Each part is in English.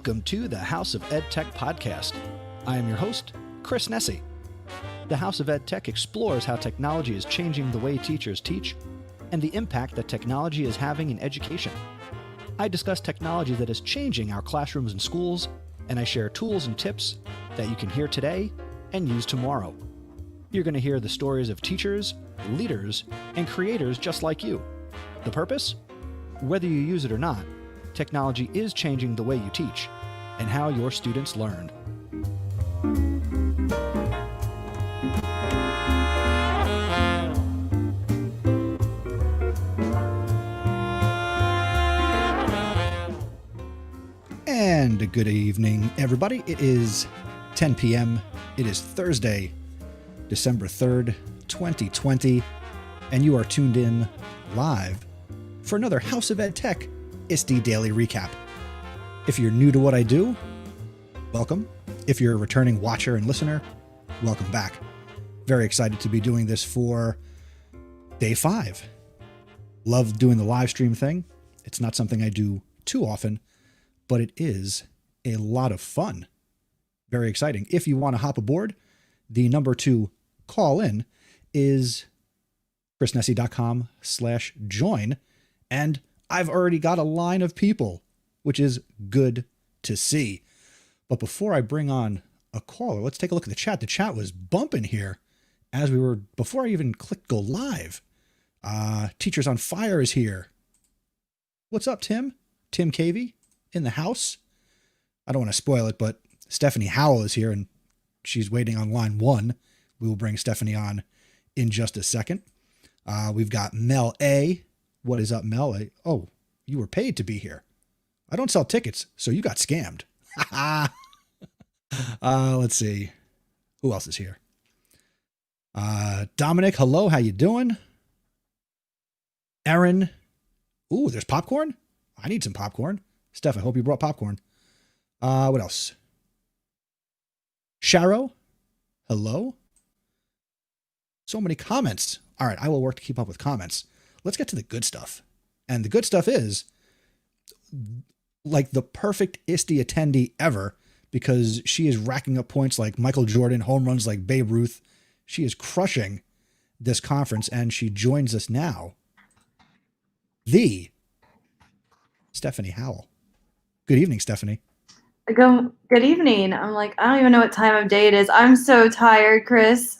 Welcome to the House of Ed Tech podcast. I am your host, Chris Nessie. The House of Ed Tech explores how technology is changing the way teachers teach and the impact that technology is having in education. I discuss technology that is changing our classrooms and schools, and I share tools and tips that you can hear today and use tomorrow. You're going to hear the stories of teachers, leaders, and creators just like you. The purpose? Whether you use it or not, technology is changing the way you teach and how your students learn. And good evening, everybody. It is 10 p.m. It is Thursday, December 3rd, 2020, and you are tuned in live for another House of Ed Tech ISTE Daily Recap. If you're new to what I do, welcome. If you're a returning watcher and listener, welcome back. Very excited to be doing this for day 5. Love doing the live stream thing. It's not something I do too often, but it is a lot of fun. Very exciting. If you want to hop aboard, the number to call in is chrisnessie.com/join. And I've already got a line of people, which is good to see. But before I bring on a caller, let's take a look at the chat. The chat was bumping here before I even clicked go live. Teachers on Fire is here. What's up, Tim? Tim Cavey in the house. I don't want to spoil it, but Stephanie Howell is here and she's waiting on line 1. We will bring Stephanie on in just a second. We've got Mel A. What is up, Mel? Oh, you were paid to be here. I don't sell tickets, so you got scammed. Let's see. Who else is here? Dominic, hello. How you doing? Aaron. Ooh, there's popcorn? I need some popcorn. Steph, I hope you brought popcorn. What else? Sharo. Hello. So many comments. All right, I will work to keep up with comments. Let's get to the good stuff. And the good stuff is like the perfect ISTE attendee ever, because she is racking up points like Michael Jordan, home runs like Babe Ruth. She is crushing this conference, and she joins us now. The Stephanie Howell. Good evening, Stephanie. Good evening. I'm like, I don't even know what time of day it is. I'm so tired, Chris.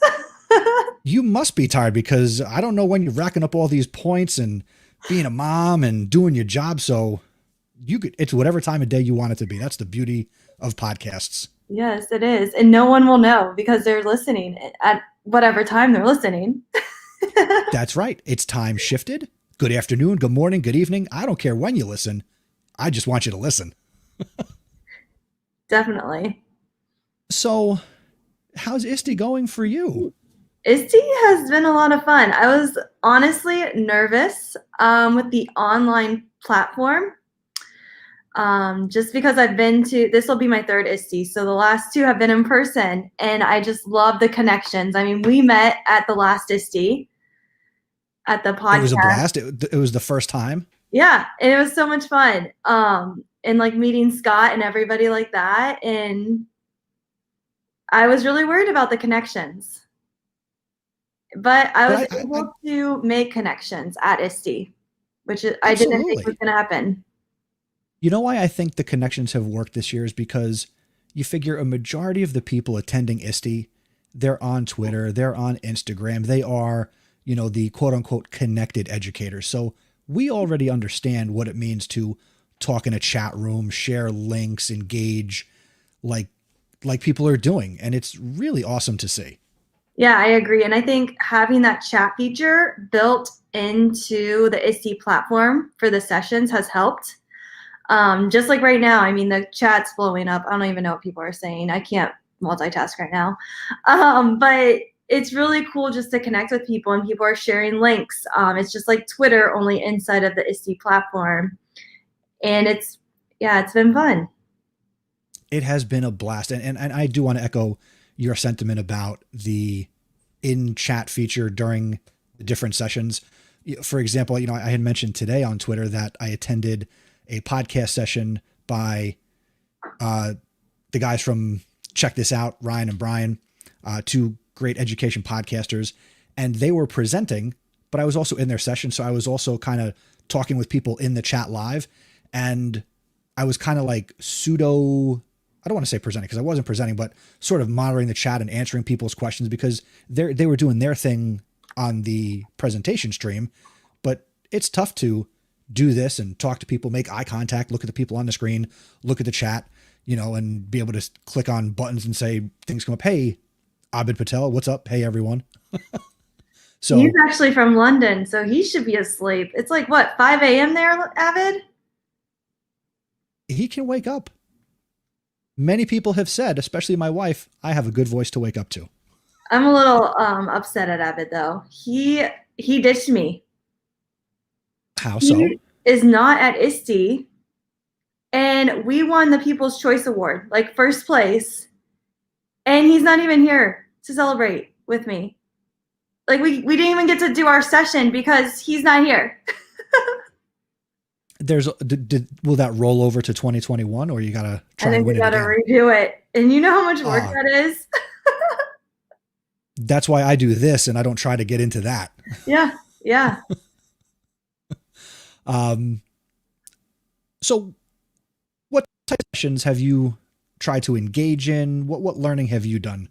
You must be tired, because I don't know when you're racking up all these points and being a mom and doing your job. So it's whatever time of day you want it to be. That's the beauty of podcasts. Yes, it is. And no one will know because they're listening at whatever time they're listening. That's right. It's time shifted. Good afternoon, good morning, good evening. I don't care when you listen. I just want you to listen. Definitely. So how's ISTE going for you? ISTE has been a lot of fun. I was honestly nervous with the online platform, just because this will be my 3rd ISTE, so the last 2 have been in person, and I just love the connections. I mean, we met at the last ISTE at the podcast. It was a blast. It was the first time. Yeah, and it was so much fun. And like meeting Scott and everybody like that, and I was really worried about the connections. But I was able to make connections at ISTE, which I didn't think was going to happen. You know why I think the connections have worked this year is because you figure a majority of the people attending ISTE, they're on Twitter, they're on Instagram, they are, the quote unquote connected educators. So we already understand what it means to talk in a chat room, share links, engage like people are doing. And it's really awesome to see. Yeah, I agree. And I think having that chat feature built into the ISTE platform for the sessions has helped. Just like right now, I mean, the chat's blowing up. I don't even know what people are saying. I can't multitask right now. But it's really cool just to connect with people, and people are sharing links. It's just like Twitter, only inside of the ISTE platform. And it's been fun. It has been a blast. And I do want to echo your sentiment about the in-chat feature during the different sessions. For example, I had mentioned today on Twitter that I attended a podcast session by The guys from Check This Out, Ryan and Brian, two great education podcasters, and they were presenting, but I was also in their session. So I was also kind of talking with people in the chat live, and I was kind of like pseudo, I don't want to say presenting because I wasn't presenting, but sort of monitoring the chat and answering people's questions because they were doing their thing on the presentation stream. But it's tough to do this and talk to people, make eye contact, look at the people on the screen, look at the chat, and be able to click on buttons and say things come up. Hey, Abid Patel, what's up? Hey, everyone. So he's actually from London, so he should be asleep. It's like, what, 5 a.m. there, Abid? He can wake up. Many people have said, especially my wife, I have a good voice to wake up to. I'm a little upset at Abid, though. He ditched me. How so? He is not at ISTE, and we won the People's Choice Award, like first place, and he's not even here to celebrate with me. Like we didn't even get to do our session because he's not here. Will that roll over to 2021, or you gotta try and win it again? I think we gotta redo it, and you know how much work that is. That's why I do this, and I don't try to get into that. Yeah. So what type of sessions have you tried to engage in? What learning have you done?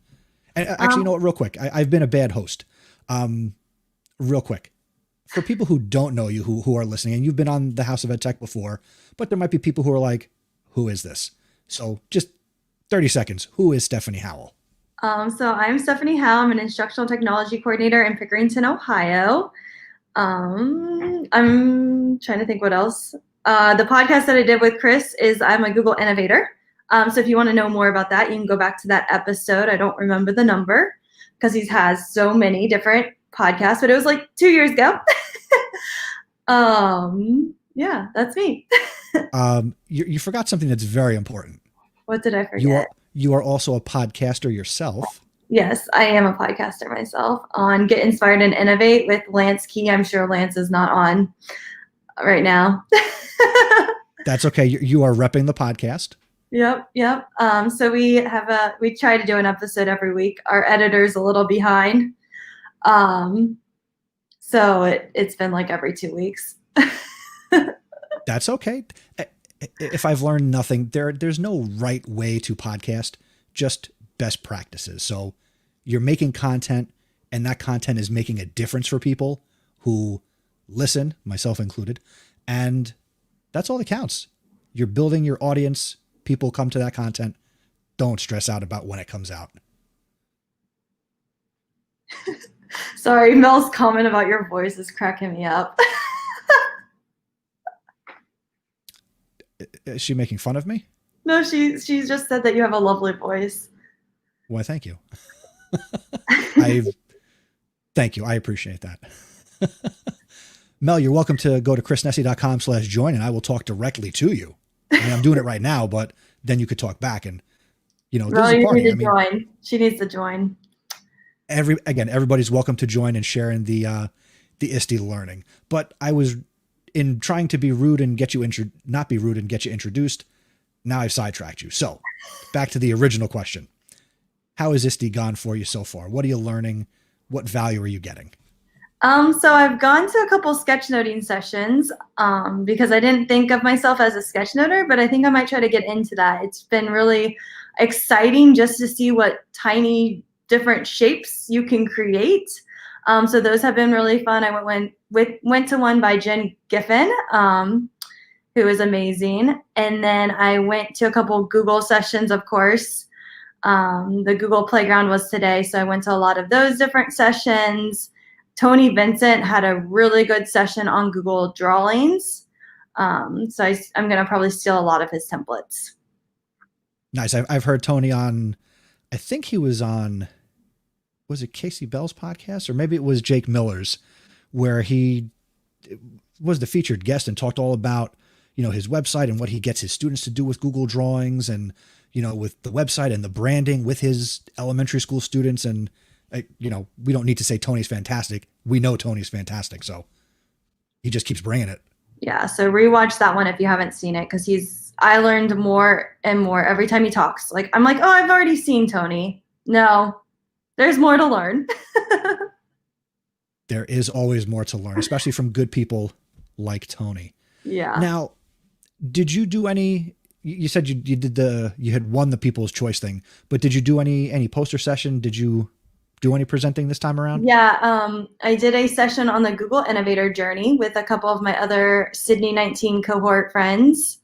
And actually, you know what, real quick, I've been a bad host. Real quick, for people who don't know you, who are listening, and you've been on the House of Ed Tech before, but there might be people who are like, who is this? So just 30 seconds. Who is Stephanie Howell? So I'm Stephanie Howell. I'm an instructional technology coordinator in Pickerington, Ohio. I'm trying to think what else. The podcast that I did with Chris is I'm a Google Innovator. So if you want to know more about that, you can go back to that episode. I don't remember the number because he has so many different podcasts, but it was like 2 years ago. Yeah, that's me. You forgot something that's very important. What did I forget? You are also a podcaster yourself. Yes, I am a podcaster myself on Get Inspired and Innovate with Lance Key. I'm sure Lance is not on right now. That's okay. You are repping the podcast. Yep. So we try to do an episode every week. Our editor's a little behind. So it's been like every 2 weeks. That's okay. If I've learned nothing, there's no right way to podcast, just best practices. So you're making content, and that content is making a difference for people who listen, myself included. And that's all that counts. You're building your audience. People come to that content. Don't stress out about when it comes out. Sorry, Mel's comment about your voice is cracking me up. Is she making fun of me? No, she's just said that you have a lovely voice. Why, thank you. Thank you. I appreciate that. Mel, you're welcome to go to chrisnessy.com/join, and I will talk directly to you. I mean, I'm doing it right now, but then you could talk back, and this is a party. Need to join. She needs to join. Everybody's welcome to join and share in the ISTE learning. But I was in trying to be rude and get you not be rude and get you introduced. Now I've sidetracked you. So back to the original question. How has ISTE gone for you so far? What are you learning? What value are you getting? So I've gone to a couple sketchnoting sessions because I didn't think of myself as a sketchnoter, but I think I might try to get into that. It's been really exciting just to see what tiny different shapes you can create. So those have been really fun. I went to one by Jen Giffen, who is amazing. And then I went to a couple Google sessions, of course. The Google Playground was today, so I went to a lot of those different sessions. Tony Vincent had a really good session on Google Drawings. So I'm going to probably steal a lot of his templates. Nice. I've heard Tony on, I think he was on, was it Casey Bell's podcast? Or maybe it was Jake Miller's, where he was the featured guest and talked all about, his website and what he gets his students to do with Google Drawings and, with the website and the branding with his elementary school students. And, we don't need to say Tony's fantastic. We know Tony's fantastic. So he just keeps bringing it. Yeah. So rewatch that one if you haven't seen it, because he's I learned more and more every time he talks. Like, I'm like, oh, I've already seen Tony. No, there's more to learn. There is always more to learn, especially from good people like Tony. Yeah. Now, did you do any, you said you had won the People's Choice thing, but did you do any poster session? Did you do any presenting this time around? Yeah, I did a session on the Google Innovator Journey with a couple of my other Sydney 19 cohort friends.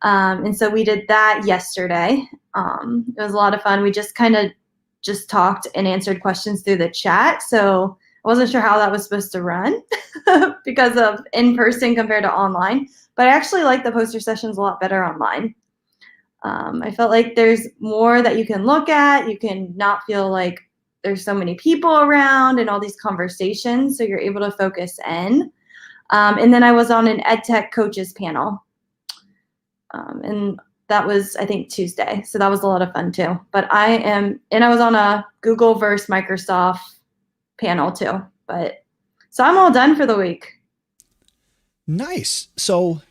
And so we did that yesterday. It was a lot of fun. We just kind of just talked and answered questions through the chat. So I wasn't sure how that was supposed to run because of in person compared to online. But I actually like the poster sessions a lot better online. I felt like there's more that you can look at. You can not feel like there's so many people around and all these conversations. So you're able to focus in. And then I was on an EdTech coaches panel. And that was, I think, Tuesday. So that was a lot of fun too. But I was on a Google versus Microsoft panel too. But so I'm all done for the week. Nice. So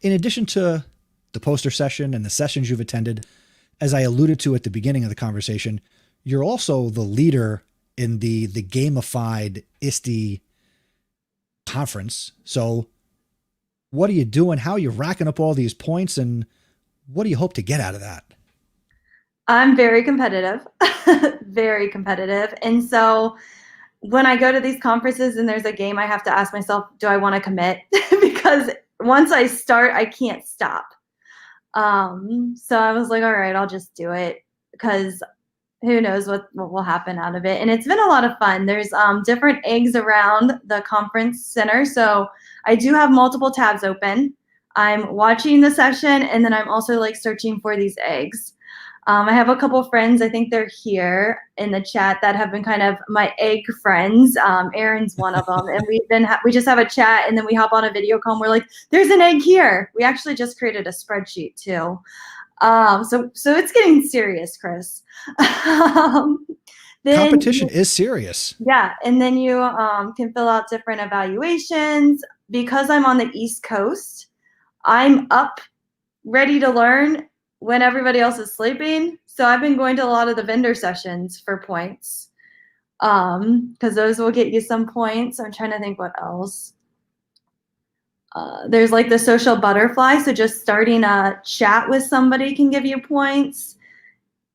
in addition to the poster session and the sessions you've attended, as I alluded to at the beginning of the conversation, you're also the leader in the gamified ISTE conference. So what are you doing? How are you racking up all these points, and what do you hope to get out of that? I'm very competitive, very competitive. And so when I go to these conferences and there's a game, I have to ask myself, do I want to commit? Because once I start, I can't stop. So I was like, all right, I'll just do it because who knows what will happen out of it. And it's been a lot of fun. There's different eggs around the conference center. So I do have multiple tabs open. I'm watching the session, and then I'm also like searching for these eggs. I have a couple friends, I think they're here in the chat, that have been kind of my egg friends. Aaron's one of them. And we just have a chat, and then we hop on a video call, and we're like, there's an egg here. We actually just created a spreadsheet too. So it's getting serious, Chris. Then, Competition is serious. yeah, and then you can fill out different evaluations. Because I'm on the East Coast, I'm up, ready to learn when everybody else is sleeping. So I've been going to a lot of the vendor sessions for points, because those will get you some points. I'm trying to think what else. There's like the social butterfly. So just starting a chat with somebody can give you points.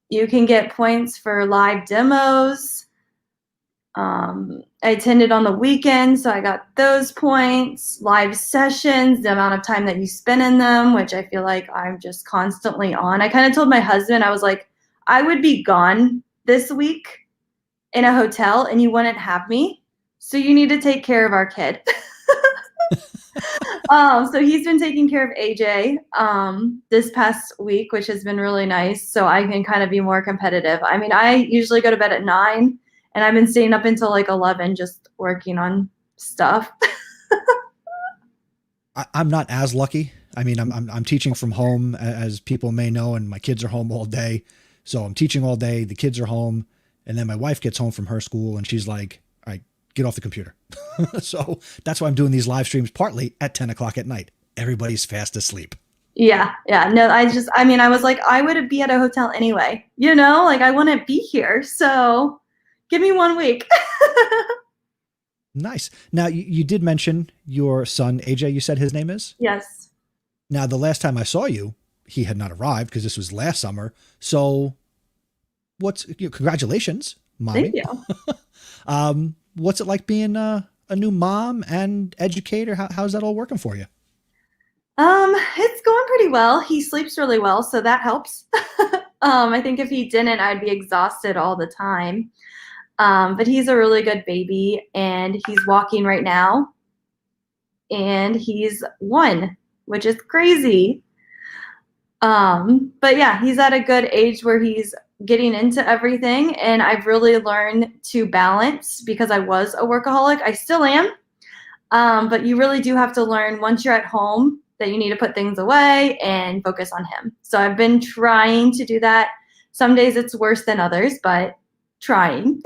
You can get points for live demos. I attended on the weekend, so I got those points. Live sessions, the amount of time that you spend in them, which I feel like I'm just constantly on. I kind of told my husband, I was like, I would be gone this week in a hotel and you wouldn't have me. So you need to take care of our kid. So he's been taking care of AJ this past week, which has been really nice. So I can kind of be more competitive. I mean, I usually go to bed at 9, and I've been staying up until like 11 just working on stuff. I'm not as lucky. I mean, I'm teaching from home, as people may know, and my kids are home all day. So I'm teaching all day. The kids are home, and then my wife gets home from her school, and she's like, "All right, get off the computer." So that's why I'm doing these live streams partly at 10 o'clock at night. Everybody's fast asleep. Yeah. No, I was like, I would be at a hotel anyway, like I wouldn't be here. So give me 1 week. Nice. Now, you did mention your son, AJ, you said his name is? Yes. Now, the last time I saw you, he had not arrived because this was last summer. So congratulations, Mommy. Thank you. What's it like being a new mom and educator? How's that all working for you? It's going pretty well. He sleeps really well, so that helps. I think if he didn't, I'd be exhausted all the time. But he's a really good baby, and he's walking right now, and he's 1, which is crazy. But yeah, he's at a good age where he's getting into everything, and I've really learned to balance because I was a workaholic. I still am. But you really do have to learn once you're at home that you need to put things away and focus on him. So I've been trying to do that. Some days it's worse than others, but trying.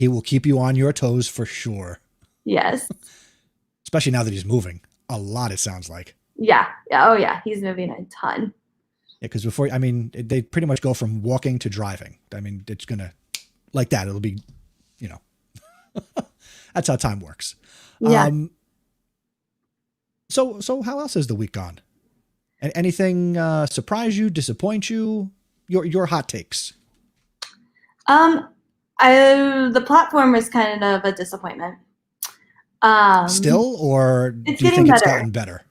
He will keep you on your toes for sure. Yes. Especially now that he's moving a lot, it sounds like. Yeah. Oh yeah. He's moving a ton. Yeah, because before, I mean, they pretty much go from walking to driving. I mean, it's gonna like that. It'll be, you know, that's how time works. Yeah. So how else has the week gone? And anything surprise you, disappoint you? Your hot takes. Um, the platform was kind of a disappointment. Still, or It's do you getting think it's better. gotten better?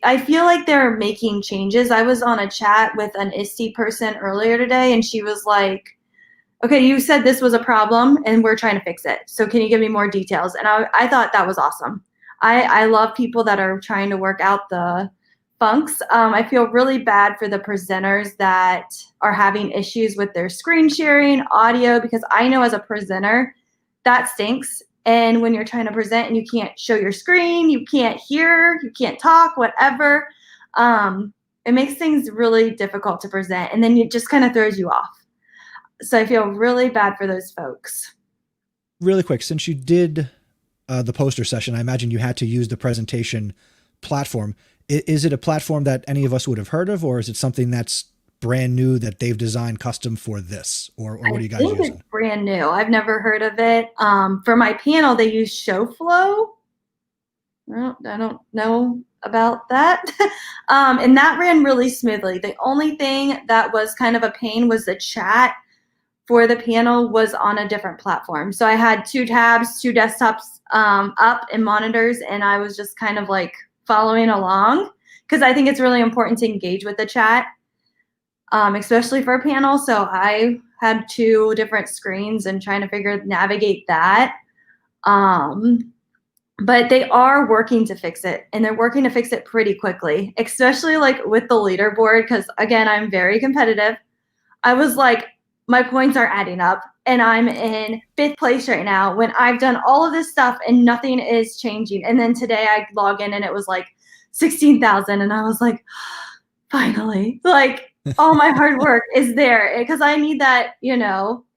I feel like they're making changes. I was on a chat with an ISTE person earlier today, and she was like, okay, you said this was a problem and we're trying to fix it. So can you give me more details? And I thought that was awesome. I love people that are trying to work out the funks. I feel really bad for the presenters that are having issues with their screen sharing, audio, because I know as a presenter, that stinks. And when you're trying to present and you can't show your screen, you can't hear, you can't talk, whatever, it makes things really difficult to present. And then it just kind of throws you off. So I feel really bad for those folks. Really quick, since you did the poster session, I imagine you had to use the presentation platform. Is it a platform that any of us would have heard of, or is it something that's brand new that they've designed custom for this, or what are you guys I think using? it's brand new. I've never heard of it. For my panel, they use ShowFlow. I don't know about that. And that ran really smoothly. The only thing that was kind of a pain was the chat for the panel was on a different platform. So I had 2 tabs, 2 desktops up and monitors, and I was just kind of like following along because I think it's really important to engage with the chat, especially for a panel. So I had 2 different screens and trying to navigate that. But they are working to fix it, and they're working to fix it pretty quickly, especially like with the leaderboard, because again, I'm very competitive. I was like, my points are adding up, and I'm in 5th place right now when I've done all of this stuff and nothing is changing. And then today I log in and it was like 16,000, and I was like, finally, like all my hard work is there, because I need that,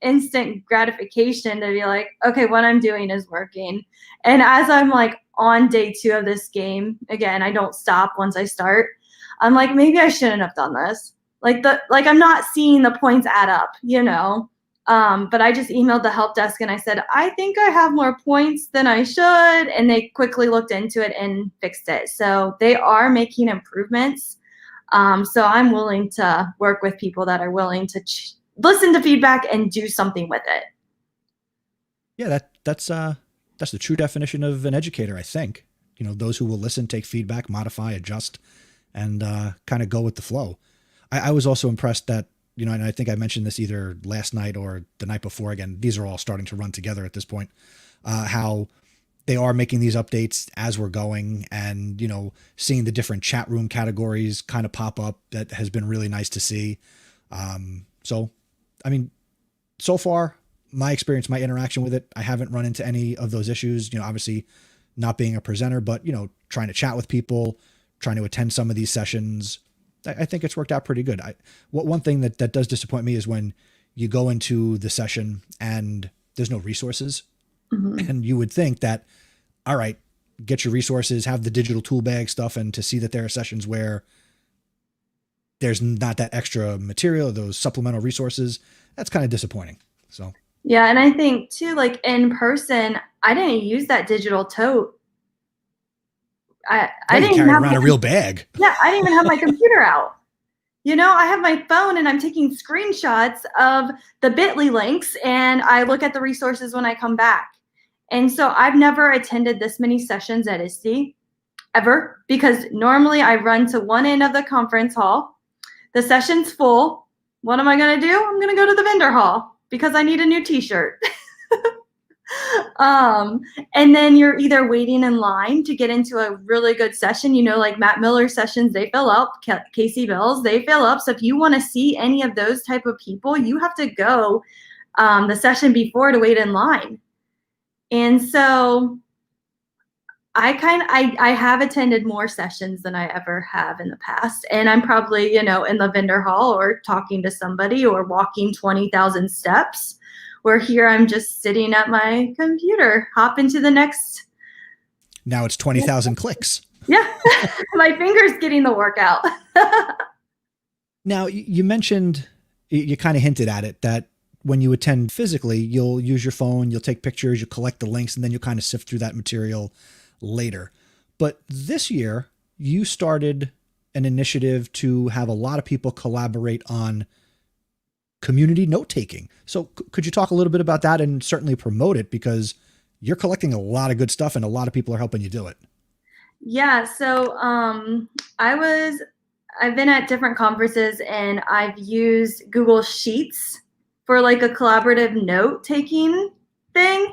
instant gratification to be like, okay, what I'm doing is working. And as I'm like on day 2 of this game, again, I don't stop once I start. I'm like, maybe I shouldn't have done this. Like I'm not seeing the points add up, but I just emailed the help desk and I said, I think I have more points than I should. And they quickly looked into it and fixed it. So they are making improvements. So I'm willing to work with people that are willing to listen to feedback and do something with it. Yeah, that's the true definition of an educator, I think. Those who will listen, take feedback, modify, adjust, and kind of go with the flow. I was also impressed that, and I think I mentioned this either last night or the night before. Again, these are all starting to run together at this point, how they are making these updates as we're going, and, seeing the different chat room categories kind of pop up. That has been really nice to see. So, I mean, so far, my experience, my interaction with it, I haven't run into any of those issues, obviously not being a presenter, but, trying to chat with people, trying to attend some of these sessions. I think it's worked out pretty good. One thing that does disappoint me is when you go into the session and there's no resources. Mm-hmm. And you would think that, all right, get your resources, have the digital tool bag stuff, and to see that there are sessions where there's not that extra material, those supplemental resources, that's kind of disappointing. So. Yeah, and I think too, like in person, I didn't use that digital tote. I didn't carry around a real bag. Yeah, I didn't even have my computer out. I have my phone and I'm taking screenshots of the bit.ly links, and I look at the resources when I come back. And so I've never attended this many sessions at ISTE ever, because normally I run to one end of the conference hall. The session's full. What am I going to do? I'm going to go to the vendor hall because I need a new t-shirt. And then you're either waiting in line to get into a really good session, like Matt Miller's sessions, they fill up, Casey Bill's, they fill up. So if you want to see any of those type of people, you have to go the session before to wait in line. And so I have attended more sessions than I ever have in the past. And I'm probably, in the vendor hall or talking to somebody or walking 20,000 steps. Where here I'm just sitting at my computer, hop into the next. Now it's 20,000 clicks. Yeah, my finger's getting the workout. Now, you mentioned, you kind of hinted at it, that when you attend physically, you'll use your phone, you'll take pictures, you'll collect the links, and then you'll kind of sift through that material later. But this year, you started an initiative to have a lot of people collaborate on community note taking. So could you talk a little bit about that and certainly promote it, because you're collecting a lot of good stuff and a lot of people are helping you do it. Yeah, so I've been at different conferences and I've used Google Sheets for like a collaborative note taking thing.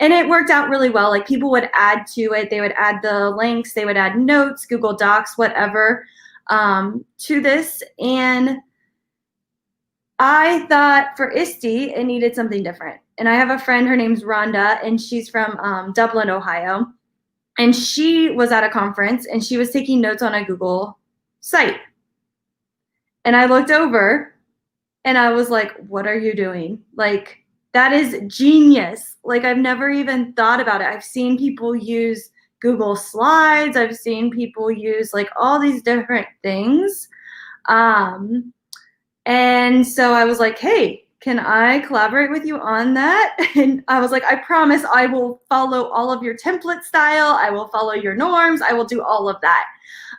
And it worked out really well. Like people would add to it, they would add the links, they would add notes, Google Docs, whatever, to this. And I thought for ISTE, it needed something different. And I have a friend, her name's Rhonda, and she's from Dublin, Ohio. And she was at a conference and she was taking notes on a Google site. And I looked over and I was like, what are you doing? Like, that is genius. Like, I've never even thought about it. I've seen people use Google Slides. I've seen people use like all these different things. And so I was like, hey, can I collaborate with you on that? And I was like, I promise I will follow all of your template style. I will follow your norms. I will do all of that.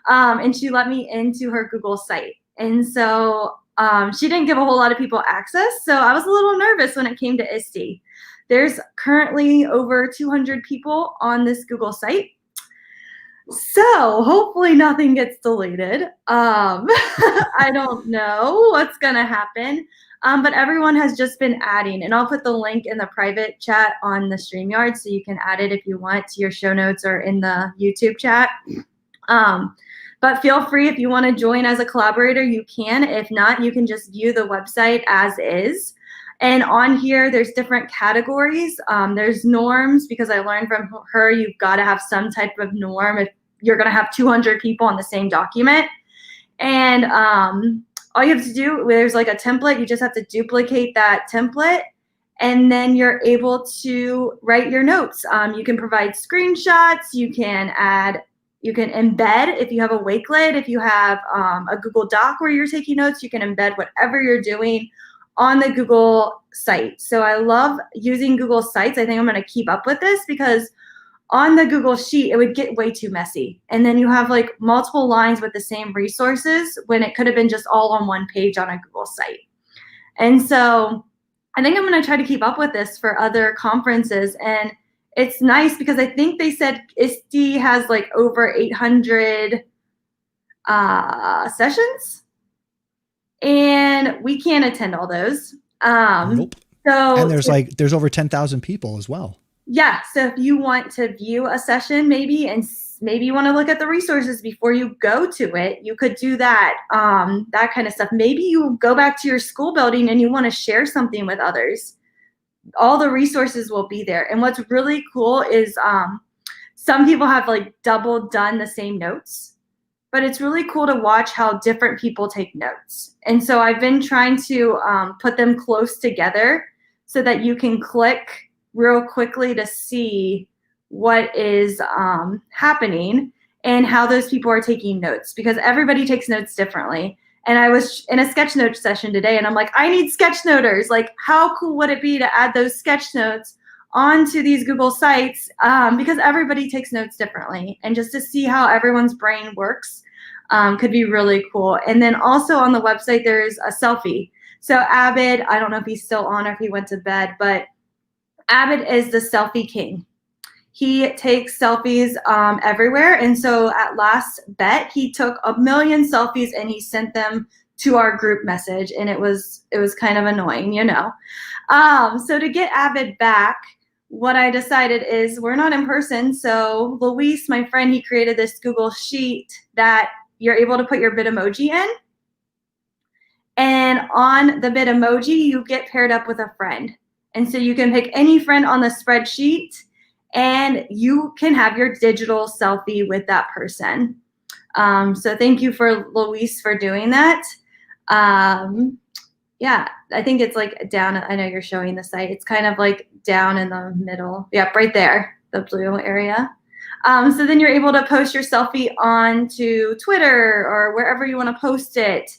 And she let me into her Google site. And so she didn't give a whole lot of people access. So I was a little nervous when it came to ISTE. There's currently over 200 people on this Google site. So hopefully nothing gets deleted. I don't know what's gonna happen, but everyone has just been adding, and I'll put the link in the private chat on the StreamYard so you can add it if you want to your show notes or in the YouTube chat. But feel free, if you want to join as a collaborator, you can. If not, you can just view the website as is. And on here, there's different categories. There's norms, because I learned from her, you've got to have some type of norm if you're going to have 200 people on the same document. And all you have to do, there's like a template, you just have to duplicate that template, and then you're able to write your notes. You can provide screenshots, you can embed if you have a Wakelet, if you have a Google Doc where you're taking notes, you can embed whatever you're doing on the Google site. So I love using Google Sites. I think I'm going to keep up with this, because on the Google Sheet, it would get way too messy. And then you have like multiple lines with the same resources when it could have been just all on one page on a Google site. And so I think I'm going to try to keep up with this for other conferences. And it's nice because I think they said ISTE has like over 800 sessions, and we can't attend all those. Nope. So, and there's over 10,000 people as well. Yeah, so if you want to view a session maybe, and maybe you want to look at the resources before you go to it, you could do that, that kind of stuff. Maybe you go back to your school building and you want to share something with others. All the resources will be there. And what's really cool is some people have like double done the same notes, but it's really cool to watch how different people take notes. And so I've been trying to put them close together so that you can click real quickly to see what is happening and how those people are taking notes, because everybody takes notes differently. And I was in a sketch note session today, and I'm like, I need sketch noters. Like, how cool would it be to add those sketch notes onto these Google sites, because everybody takes notes differently, and just to see how everyone's brain works could be really cool. And then also on the website, there's a selfie. So Abid, I don't know if he's still on or if he went to bed, but Abid is the selfie king. He takes selfies everywhere. And so at last bet, he took 1 million selfies and he sent them to our group message. And it was kind of annoying, you know. So to get Abid back, what I decided is, we're not in person. So Luis, my friend, he created this Google Sheet that you're able to put your Bitmoji in. And on the Bitmoji, you get paired up with a friend. And so you can pick any friend on the spreadsheet, and you can have your digital selfie with that person. So thank you for Luis for doing that. Yeah, I think it's like down, I know you're showing the site. It's kind of like down in the middle. Yep, right there, the blue area. So then you're able to post your selfie onto Twitter or wherever you want to post it.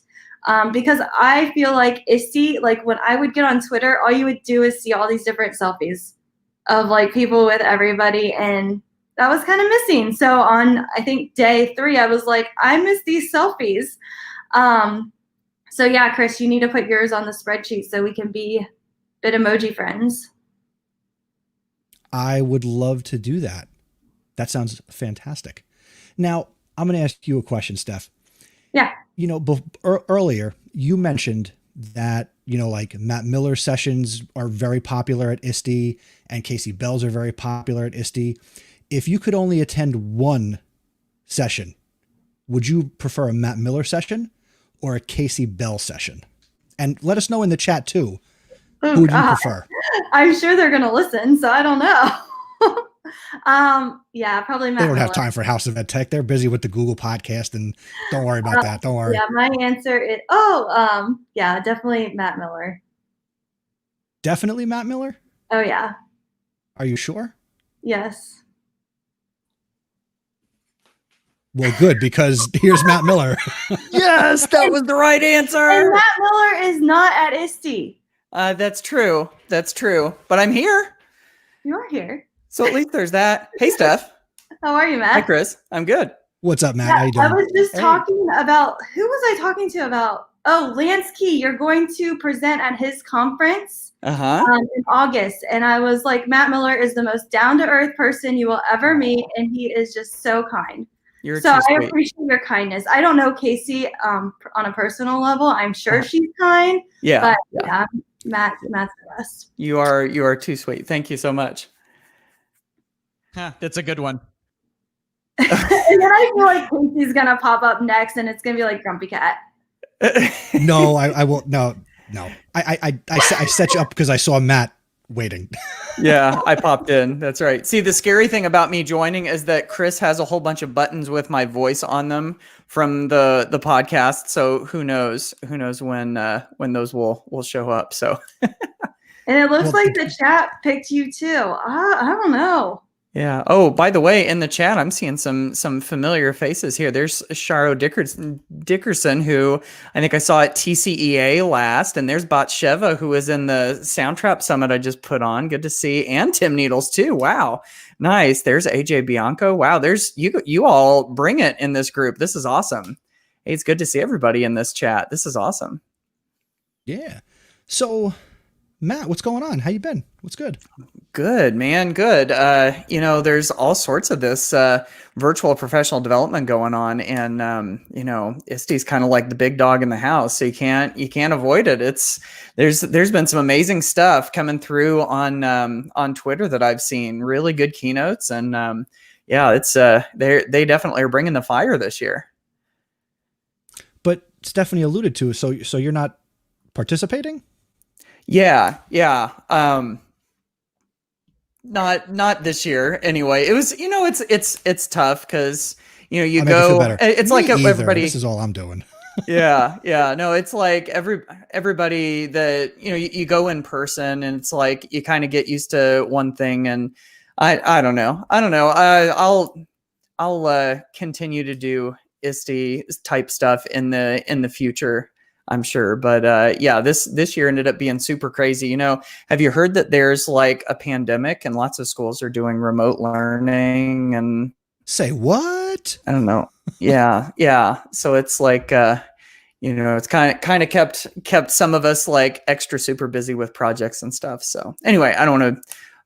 Because I feel like ISTE, like when I would get on Twitter, all you would do is see all these different selfies of like people with everybody, and that was kind of missing. So on, I think day 3, I was like, I miss these selfies. So yeah, Chris, you need to put yours on the spreadsheet so we can be Bitmoji friends. I would love to do that. That sounds fantastic. Now, I'm going to ask you a question, Steph. Yeah. You know, earlier you mentioned that, you know, like Matt Miller sessions are very popular at ISTE and Casey Bell's are very popular at ISTE. If you could only attend one session, would you prefer a Matt Miller session or a Casey Bell session? And let us know in the chat too. Oh, who would you prefer? I'm sure they're going to listen, so I don't know. Yeah, probably Matt They don't Miller. have time for House of Ed Tech. They're busy with the Google podcast, and don't worry about that. Don't worry. Yeah, my answer is, yeah, definitely Matt Miller. Definitely Matt Miller? Oh, yeah. Are you sure? Yes. Well, good, because here's Matt Miller. Yes, that was the right answer. And Matt Miller is not at ISTE. That's true. That's true. But I'm here. You're here. So at least there's that. Hey, Steph. How are you, Matt? Hi, Chris. I'm good. What's up, Matt? Yeah, How you doing? I was just Hey. talking about, who was I talking to about? Oh, Lance Key, you're going to present at his conference Uh-huh. in August. And I was like, Matt Miller is the most down-to-earth person you will ever meet, and he is just so kind. You're So too I sweet. appreciate your kindness. I don't know Casey on a personal level. I'm sure she's kind, Yeah. but Yeah. yeah, Matt's the best. You are too sweet. Thank you so much. That's a good one. And then I feel like Casey's gonna pop up next, and it's gonna be like Grumpy Cat. No, I won't. No. I set you up because I saw Matt waiting. Yeah, I popped in. That's right. See, the scary thing about me joining is that Chris has a whole bunch of buttons with my voice on them from the podcast. So who knows when those will show up. So And it looks like the chat picked you too. I don't know. yeah. Oh, by the way, in the chat, I'm seeing some familiar faces here. There's Sharo Dickerson, who I think I saw at TCEA last, and there's Batsheva, who was in the Soundtrap Summit I just put on. Good to see, and Tim Needles too. Wow, nice. There's AJ Bianco. Wow, there's you all bring it in this group. This is awesome. Hey, it's good to see everybody in this chat. This is awesome. Yeah. So, Matt, what's going on? How you been? What's good? Good, man. Good. There's all sorts of this virtual professional development going on, and ISTE's kind of like the big dog in the house, so you can't avoid it. There's been some amazing stuff coming through on Twitter that I've seen. Really good keynotes, and they definitely are bringing the fire this year. But Stephanie alluded to, so you're not participating? Yeah. Not this year anyway. It was, it's tough because, you go, it's Me like either. everybody, This is all I'm doing. yeah. No, it's like everybody that, you go in person and it's like, you kind of get used to one thing, and I don't know. I'll continue to do ISTE type stuff in the future, I'm sure. But this year ended up being super crazy. Have you heard that there's like a pandemic and lots of schools are doing remote learning? And Say what? I don't know. Yeah. So it's like, it's kind of kept some of us like extra super busy with projects and stuff. So anyway, I don't want to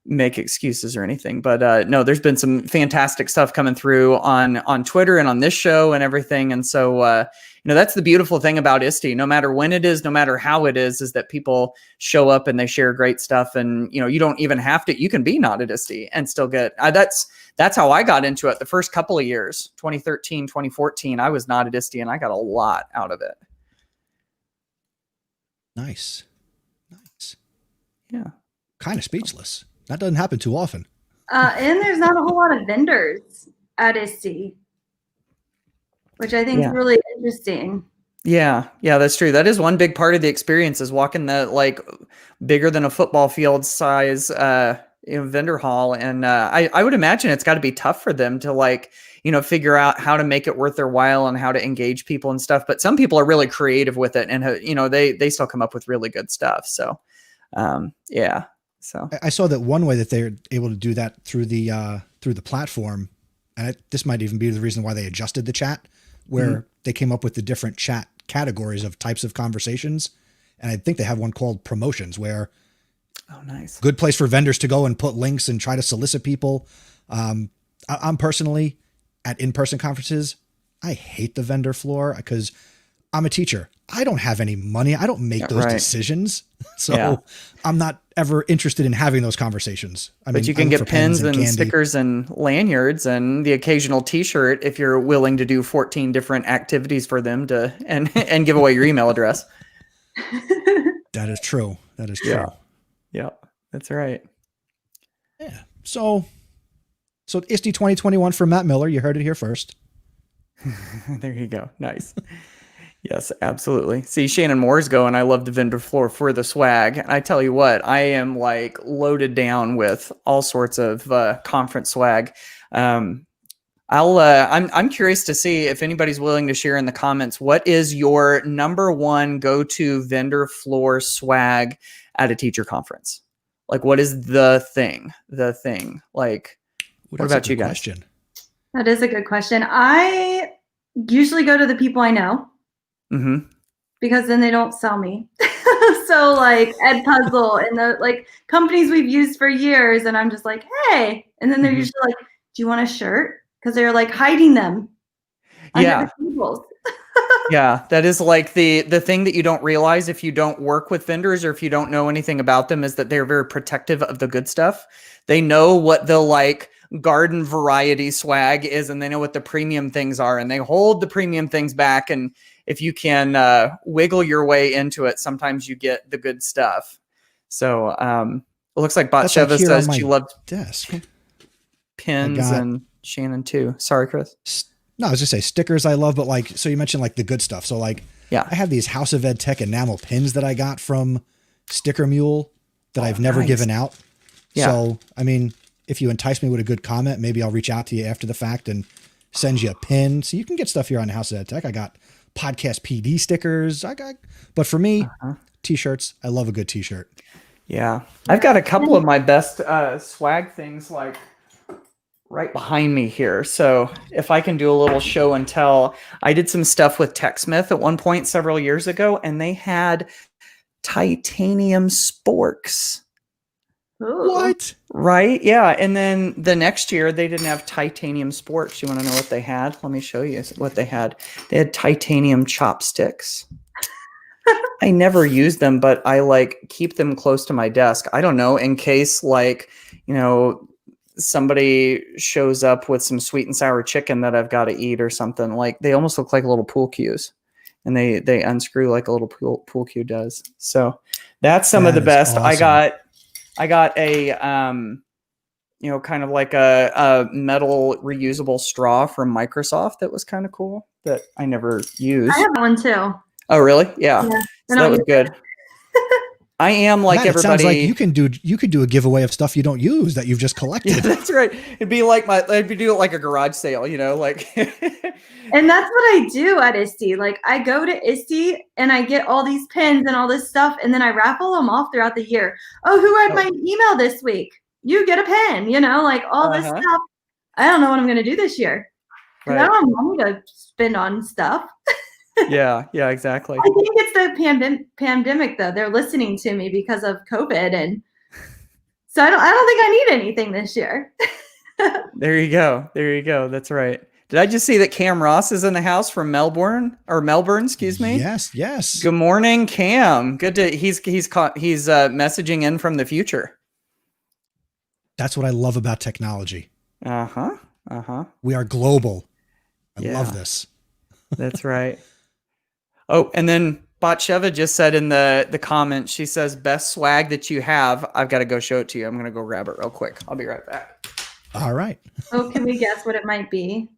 make excuses or anything, but no, there's been some fantastic stuff coming through on Twitter and on this show and everything. And so, that's the beautiful thing about ISTE. No matter when it is, no matter how it is that people show up and they share great stuff. And, you don't even have to, you can be not at ISTE and still get, that's how I got into it. The first couple of years, 2013, 2014, I was not at ISTE and I got a lot out of it. Nice. Yeah. Kind of speechless. That doesn't happen too often. And there's not a whole lot of vendors at ISTE, which I think is really interesting. Yeah, that's true. That is one big part of the experience, is walking the like bigger than a football field size vendor hall, and I would imagine it's got to be tough for them to like, figure out how to make it worth their while and how to engage people and stuff. But some people are really creative with it, and they still come up with really good stuff. So, yeah. So I saw that one way that they're able to do that through the platform, and this might even be the reason why they adjusted the chat, where they came up with the different chat categories of types of conversations. And I think they have one called promotions, where oh, nice. Good place for vendors to go and put links and try to solicit people. I'm personally at in-person conferences. I hate the vendor floor because I'm a teacher. I don't have any money. I don't make those decisions. So I'm not ever interested in having those conversations. But you can get pins and stickers and lanyards and the occasional t-shirt if you're willing to do 14 different activities for them and give away your email address. That is true. That is true. Yeah, that's right. Yeah. So ISTE 2021 for Matt Miller. You heard it here first. There you go. Nice. Yes, absolutely. See, Shannon Moore's going, I love the vendor floor for the swag. And I tell you what, I am like loaded down with all sorts of conference swag. I'm curious to see if anybody's willing to share in the comments, what is your number one go-to vendor floor swag at a teacher conference? Like, what is the thing? Like, what about you guys? Question. That is a good question. I usually go to the people I know. Mm-hmm. Because then they don't sell me. So like Ed Puzzle and the like companies we've used for years, and I'm just like, hey, and then they're usually like, do you want a shirt? Because they're like hiding them. Yeah. Yeah, that is like the thing that you don't realize if you don't work with vendors or if you don't know anything about them, is that they're very protective of the good stuff. They know what the like garden variety swag is, and they know what the premium things are, and they hold the premium things back. And if you can wiggle your way into it, sometimes you get the good stuff. So it looks like Batsheva says she loved desk pins, and Shannon too. Sorry, Chris. No, I was just say stickers I love, but like, so you mentioned like the good stuff. So like, yeah, I have these House of Ed Tech enamel pins that I got from Sticker Mule that I've never given out. Yeah. So, I mean, if you entice me with a good comment, maybe I'll reach out to you after the fact and send you a pin. So you can get stuff here on House of Ed Tech. I got podcast PD stickers. But for me, t-shirts, I love a good t-shirt. Yeah. I've got a couple of my best swag things like right behind me here. So if I can do a little show and tell, I did some stuff with TechSmith at one point several years ago, and they had titanium sporks. Ooh. What? Right? Yeah. And then the next year they didn't have titanium sporks. You want to know what they had? Let me show you what they had. They had titanium chopsticks. I never use them, but I like keep them close to my desk. I don't know, in case like, somebody shows up with some sweet and sour chicken that I've got to eat or something. Like, they almost look like little pool cues, and they unscrew like a little pool cue does. So that's some of the best. Awesome. I got a, kind of like a metal reusable straw from Microsoft that was kind of cool that I never used. I have one too. Oh, really? Yeah. So that was good. I am like Matt, everybody. It sounds like you could do a giveaway of stuff you don't use that you've just collected. Yeah, that's right. It'd be like I'd do it like a garage sale, like. And that's what I do at ISTE. Like, I go to ISTE and I get all these pins and all this stuff, and then I raffle them off throughout the year. Oh, who read my email this week? You get a pin, like all this stuff. I don't know what I'm going to do this year. Right. I don't have money to spend on stuff. Yeah, exactly. I think it's the pandemic, though. They're listening to me because of COVID, and so I don't think I need anything this year. There you go. That's right. Did I just see that Cam Ross is in the house from Melbourne, excuse me? Yes. Good morning, Cam. Good to he's messaging in from the future. That's what I love about technology. We are global. I love this. That's right. Oh, and then Batsheva just said in the comments, she says, best swag that you have. I've got to go show it to you. I'm going to go grab it real quick. I'll be right back. All right. Oh, can we guess what it might be?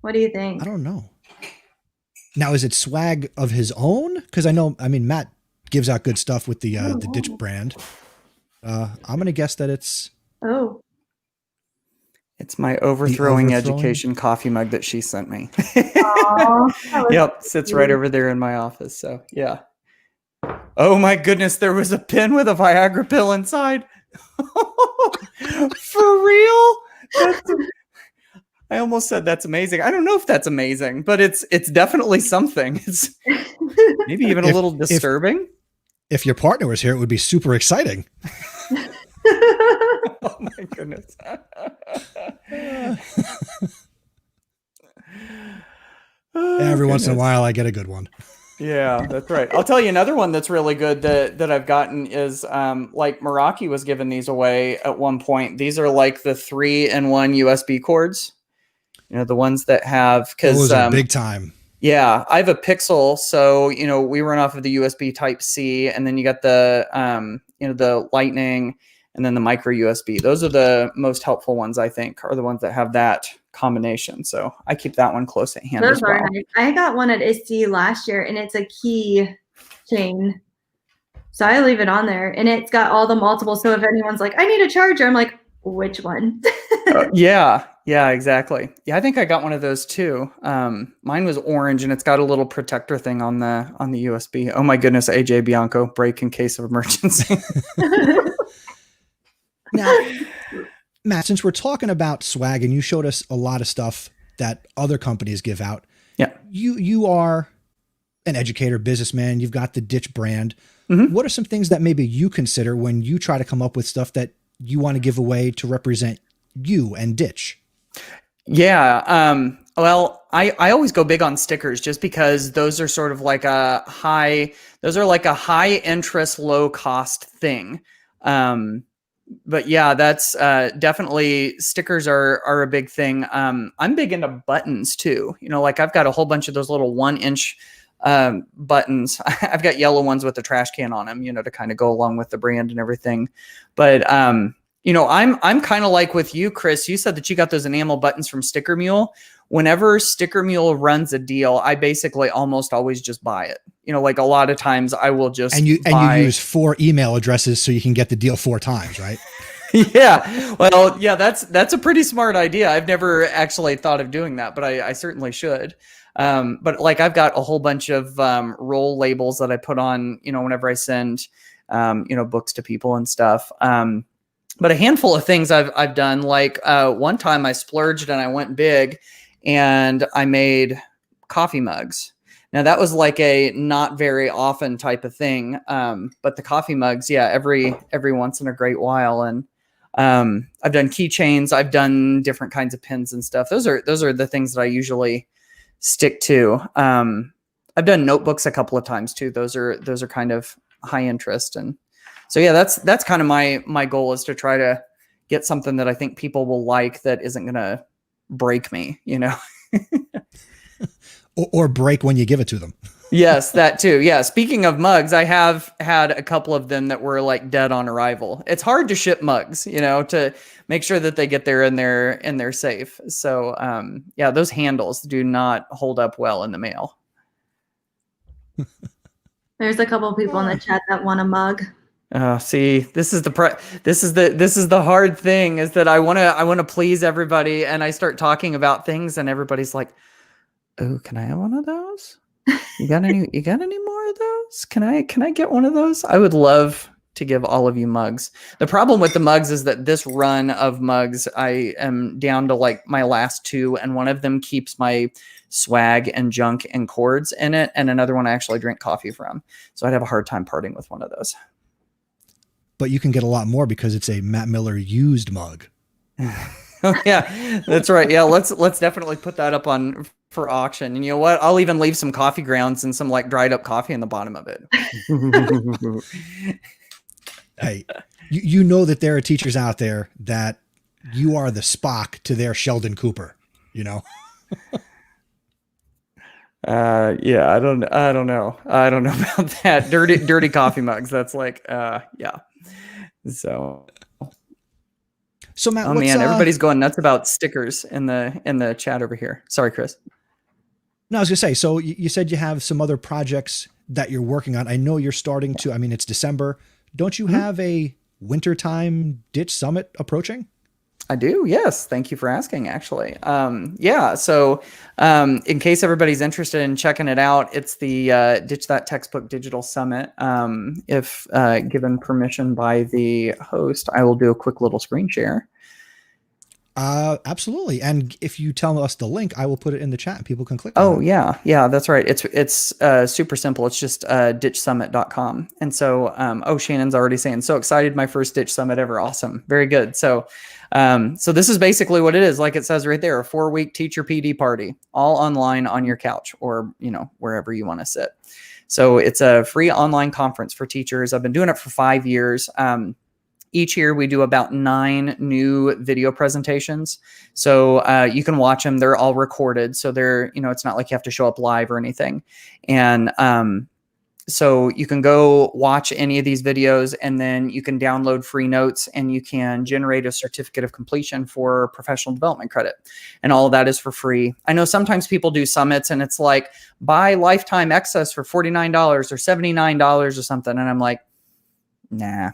What do you think? I don't know. Now, is it swag of his own? Because Matt gives out good stuff with the Ditch brand. I'm going to guess that it's Oh. It's my overthrowing education coffee mug that she sent me. Aw, Yep, sits right over there in my office. So yeah. Oh my goodness, there was a pen with a Viagra pill inside. For real? I almost said that's amazing. I don't know if that's amazing, but it's definitely something. It's maybe even a little disturbing. If your partner was here, it would be super exciting. Oh my goodness. Every once in a while I get a good one. Yeah, that's right. I'll tell you another one that's really good that I've gotten is like Meraki was giving these away at one point. These are like the 3-in-1 USB cords. You know, the ones that have, because those are big time. Yeah, I have a Pixel, so you know we run off of the USB Type C, and then you got the the Lightning, and then the micro USB. Those are the most helpful ones, I think, are the ones that have that combination. So I keep that one close at hand. Those as well. are nice. I got one at ISTE last year, and it's a key chain. So I leave it on there, and it's got all the multiple. So if anyone's like, I need a charger, I'm like, which one? Yeah, exactly. Yeah, I think I got one of those too. Mine was orange, and it's got a little protector thing on the USB. Oh my goodness, AJ Bianco, break in case of emergency. Now, Matt, since we're talking about swag, and you showed us a lot of stuff that other companies give out. Yeah, you are an educator, businessman. You've got the Ditch brand. Mm-hmm. What are some things that maybe you consider when you try to come up with stuff that you want to give away to represent you and Ditch? Yeah. Well, I always go big on stickers just because those are sort of like a high interest, low cost thing. But yeah, that's definitely stickers are a big thing. I'm big into buttons too. You know, like I've got a whole bunch of those little 1-inch buttons. I've got yellow ones with the trash can on them, you know, to kind of go along with the brand and everything. But you know, I'm kind of like with you, Chris. You said that you got those enamel buttons from Sticker Mule. Whenever Sticker Mule runs a deal, I basically almost always just buy it. You know, like a lot of times I will just and you use 4 email addresses so you can get the deal 4 times, right? Yeah. Well, yeah, that's a pretty smart idea. I've never actually thought of doing that, but I certainly should. But like I've got a whole bunch of roll labels that I put on, you know, whenever I send books to people and stuff. But a handful of things I've done, like one time I splurged and I went big and I made coffee mugs. Now that was like a not very often type of thing. But the coffee mugs, yeah, every once in a great while. And I've done keychains, I've done different kinds of pins and stuff. Those are the things that I usually stick to. I've done notebooks a couple of times too. Those are kind of high interest. And so, yeah, that's kind of my goal, is to try to get something that I think people will like that isn't going to break me, you know? or break when you give it to them. Yes, that too. Yeah. Speaking of mugs, I have had a couple of them that were like dead on arrival. It's hard to ship mugs, you know, to make sure that they get there and they're safe. So, yeah, those handles do not hold up well in the mail. There's a couple of people in the chat that want a mug. See, this is the hard thing, is that I want to please everybody, and I start talking about things and everybody's like, "Oh, can I have one of those? You got any more of those? Can I get one of those?" I would love to give all of you mugs. The problem with the mugs is that this run of mugs, I am down to like my last 2, and one of them keeps my swag and junk and cords in it, and another one I actually drink coffee from. So I'd have a hard time parting with one of those. But you can get a lot more because it's a Matt Miller used mug. Oh, yeah, that's right. Yeah, let's definitely put that up on for auction. And you know what? I'll even leave some coffee grounds and some like dried up coffee in the bottom of it. Hey, you know that there are teachers out there that you are the Spock to their Sheldon Cooper, you know? Yeah, I don't know about that. Dirty coffee mugs. That's like, yeah. So Matt, oh man, everybody's going nuts about stickers in the chat over here. Sorry, Chris. No, I was gonna say, so you said you have some other projects that you're working on. I know you're starting to, I mean, it's December. Don't you have a wintertime Ditch Summit approaching? I do. Yes. Thank you for asking, actually. Yeah. So in case everybody's interested in checking it out, it's the Ditch That Textbook Digital Summit. If given permission by the host, I will do a quick little screen share. Absolutely. And if you tell us the link, I will put it in the chat and people can click Oh, on it. yeah, that's right. It's super simple. It's just ditchsummit.com. And so, Shannon's already saying, so excited, my first Ditch Summit ever. Awesome. Very good. So this is basically what it is. Like it says right there, a 4-week teacher PD party, all online on your couch or, wherever you want to sit. So it's a free online conference for teachers. I've been doing it for 5 years. Each year we do about 9 new video presentations. So you can watch them. They're all recorded. So they're, it's not like you have to show up live or anything. And so you can go watch any of these videos, and then you can download free notes, and you can generate a certificate of completion for professional development credit. And all of that is for free. I know sometimes people do summits and it's like buy lifetime access for $49 or $79 or something. And I'm like, nah.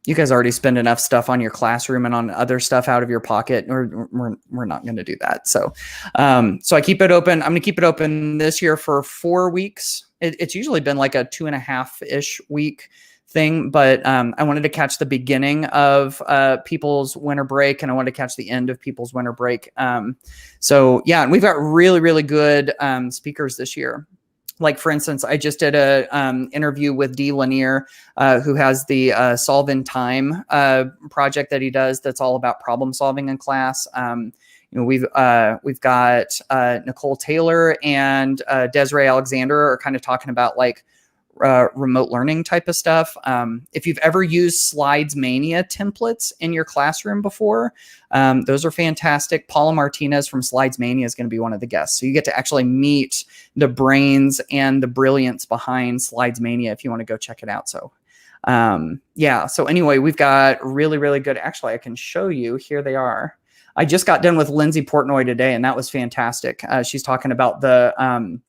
You guys already spend enough stuff on your classroom and on other stuff out of your pocket. We're not going to do that. So I keep it open. I'm going to keep it open this year for 4 weeks. It's usually been like a 2.5-ish week thing, but I wanted to catch the beginning of people's winter break, and I wanted to catch the end of people's winter break. So yeah, and we've got really, really good speakers this year. Like, for instance, I just did a interview with Dee Lanier, who has the Solve in Time project that he does that's all about problem solving in class. We've got Nicole Taylor and Desiree Alexander are kind of talking about like remote learning type of stuff. If you've ever used Slides Mania templates in your classroom before, those are fantastic. Paula Martinez from Slides Mania is going to be one of the guests. So you get to actually meet the brains and the brilliance behind Slides Mania if you want to go check it out. So yeah. So anyway, we've got really, really good. Actually, I can show you. Here they are. I just got done with Lindsay Portnoy today, and that was fantastic. She's talking about the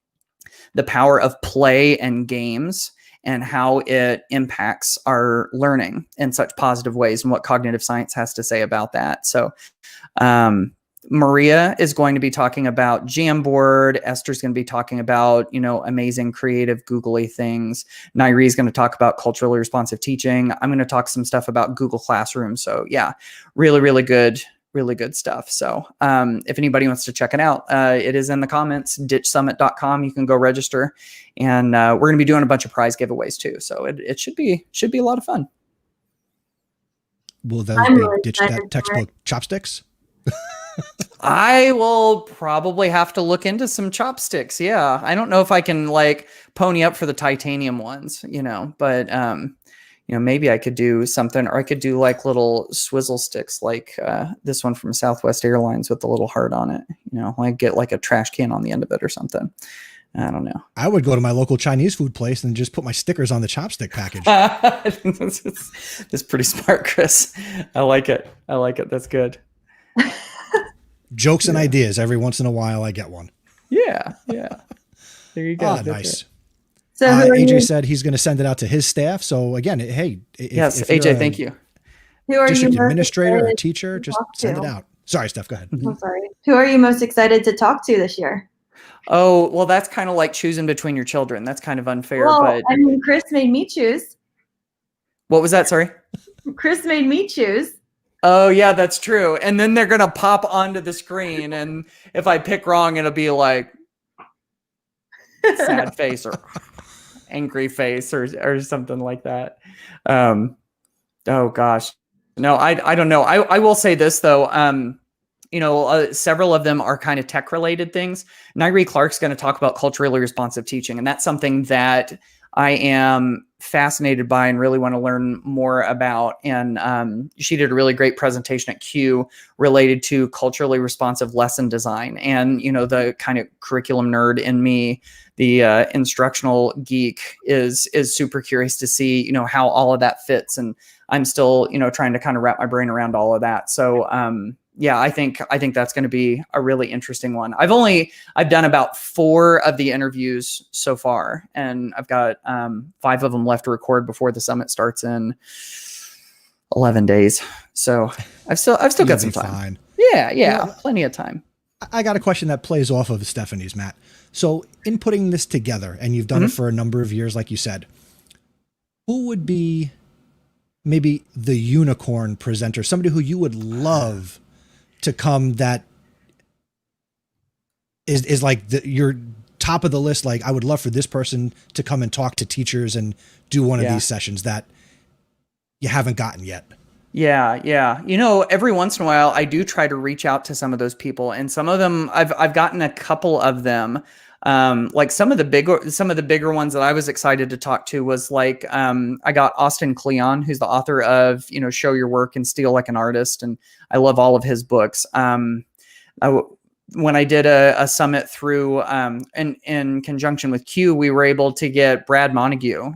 power of play and games and how it impacts our learning in such positive ways and what cognitive science has to say about that. So Maria is going to be talking about Jamboard. Esther's going to be talking about, amazing, creative, googly things. Nairi is going to talk about culturally responsive teaching. I'm going to talk some stuff about Google Classroom. So yeah, really, really good stuff. So if anybody wants to check it out, it is in the comments, ditchsummit.com. You can go register, and we're going to be doing a bunch of prize giveaways too. So it should be a lot of fun. Will those be Ditch That Textbook Chopsticks? I will probably have to look into some chopsticks. Yeah. I don't know if I can like pony up for the titanium ones, but maybe I could do something, or I could do like little swizzle sticks, like this one from Southwest Airlines with the little heart on it, like get like a trash can on the end of it or something. I don't know. I would go to my local Chinese food place and just put my stickers on the chopstick package. That's pretty smart, Chris. I like it. That's good. Jokes and ideas. Every once in a while, I get one. Yeah. There you go. Ah, nice. It. So AJ said he's going to send it out to his staff. So again, hey, yes, AJ, thank you. Who are district you administrator or teacher? Just send it out. Sorry, Steph, go ahead. I'm sorry. Who are you most excited to talk to this year? Oh, well, that's kind of like choosing between your children. That's kind of unfair. Well, but Chris made me choose. What was that? Sorry. Chris made me choose. Oh, yeah, that's true. And then they're going to pop onto the screen. And if I pick wrong, it'll be like sad face or angry face or something like that. Oh, gosh. No, I don't know. I will say this, though. Several of them are kind of tech related things. Nairi Clark's going to talk about culturally responsive teaching. And that's something that I am fascinated by and really want to learn more about. And she did a really great presentation at Q related to culturally responsive lesson design. And, the kind of curriculum nerd in me, the instructional geek is super curious to see, how all of that fits. And I'm still, trying to kind of wrap my brain around all of that. So, yeah, I think that's going to be a really interesting one. I've done about 4 of the interviews so far, and I've got 5 of them left to record before the summit starts in 11 days. So I've still got some time. Fine. Yeah. Well, Plenty of time. I got a question that plays off of Stephanie's, Matt. So in putting this together, and you've done it for a number of years, like you said, who would be maybe the unicorn presenter, somebody who you would love to come that is like your top of the list? Like, I would love for this person to come and talk to teachers and do one of these sessions that you haven't gotten yet. Yeah. You know, every once in a while I do try to reach out to some of those people, and some of them I've gotten a couple of them. Like some of the bigger ones that I was excited to talk to was like, I got Austin Kleon, who's the author of, Show Your Work and Steal Like an Artist. And I love all of his books. When I did a summit through, in conjunction with Q, we were able to get Brad Montague,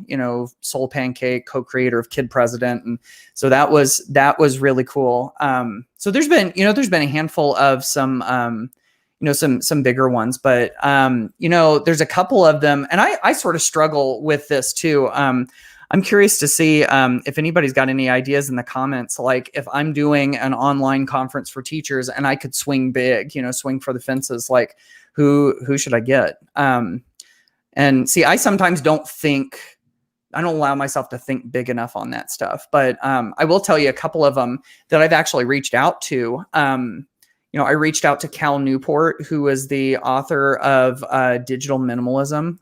Soul Pancake, co-creator of Kid President. And so that was really cool. So there's been a handful of some bigger ones, but, there's a couple of them, and I sort of struggle with this too. I'm curious to see if anybody's got any ideas in the comments, like if I'm doing an online conference for teachers and I could swing big, swing for the fences, like who should I get? And see, I sometimes don't allow myself to think big enough on that stuff, but I will tell you a couple of them that I've actually reached out to. I reached out to Cal Newport, who is the author of Digital Minimalism.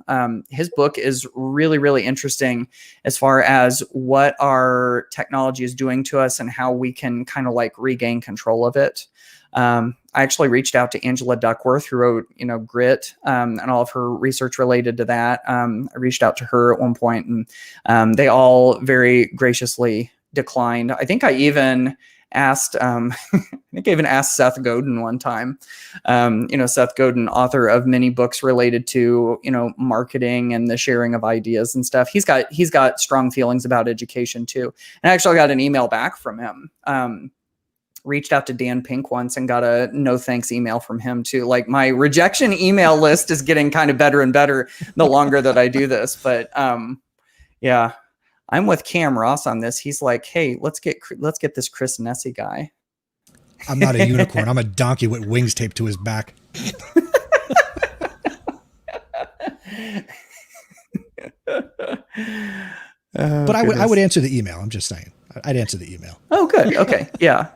His book is really, really interesting as far as what our technology is doing to us and how we can kind of like regain control of it. I actually reached out to Angela Duckworth, who wrote, Grit, and all of her research related to that. I reached out to her at one point, and they all very graciously declined. I think I even asked Seth Godin one time. Seth Godin, author of many books related to, marketing and the sharing of ideas and stuff. He's got strong feelings about education too. And I actually got an email back from him. Reached out to Dan Pink once and got a no thanks email from him too. Like, my rejection email list is getting kind of better and better the longer that I do this. But yeah. I'm with Cam Ross on this. He's like, hey, let's get this Chris Nessie guy. I'm not a unicorn. I'm a donkey with wings taped to his back. But I would answer the email. I'm just saying. I'd answer the email. Oh, good. Okay. Yeah.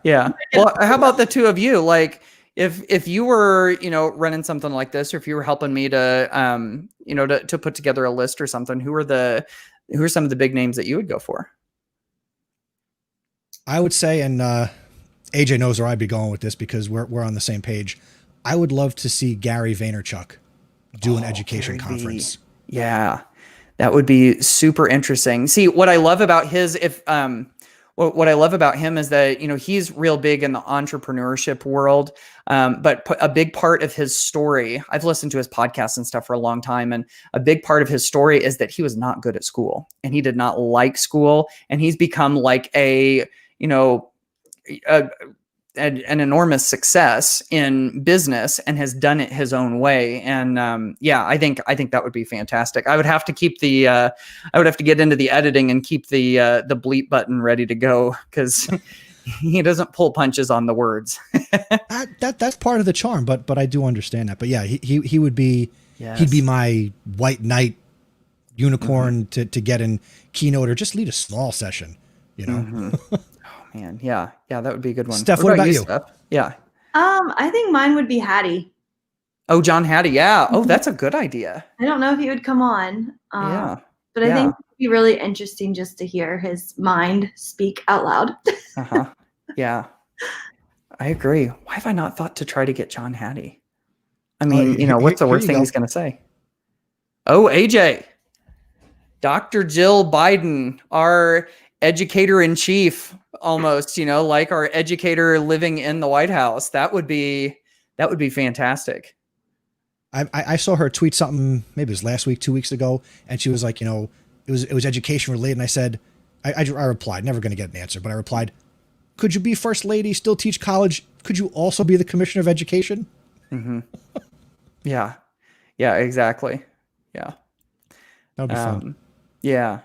Well, how about the two of you? Like, if you were, running something like this, or if you were helping me to, to put together a list or something, who are some of the big names that you would go for? I would say, and AJ knows where I'd be going with this because we're on the same page. I would love to see Gary Vaynerchuk do an education conference. Yeah, that would be super interesting. See, what I love about what I love about him is that, he's real big in the entrepreneurship world. But a big part of his story, I've listened to his podcasts and stuff for a long time. And a big part of his story is that he was not good at school and he did not like school. And he's become like an enormous success in business and has done it his own way. And I think that would be fantastic. I would have to keep I would have to get into the editing and keep the bleep button ready to go, because he doesn't pull punches on the words. That's part of the charm, but I do understand that. But yeah, he would be, he'd be my white knight unicorn to get in keynote or just lead a small session, Man, yeah, that would be a good one. Steph, what about you? Steph? Yeah. I think mine would be Hattie. Oh, John Hattie. Yeah. Oh, that's a good idea. I don't know if he would come on. But I think it'd be really interesting just to hear his mind speak out loud. Yeah. I agree. Why have I not thought to try to get John Hattie? I mean, what's the worst thing he's going to say? Oh, AJ. Dr. Jill Biden, our educator in chief, almost, like our educator living in the White House. That would be fantastic. I saw her tweet something, maybe it was last week, 2 weeks ago, and she was like, it was education related. And I said, I replied, never going to get an answer, but I replied, could you be first lady, still teach college? Could you also be the commissioner of education? Mm-hmm. Yeah, exactly. Yeah. That would be fun. Yeah.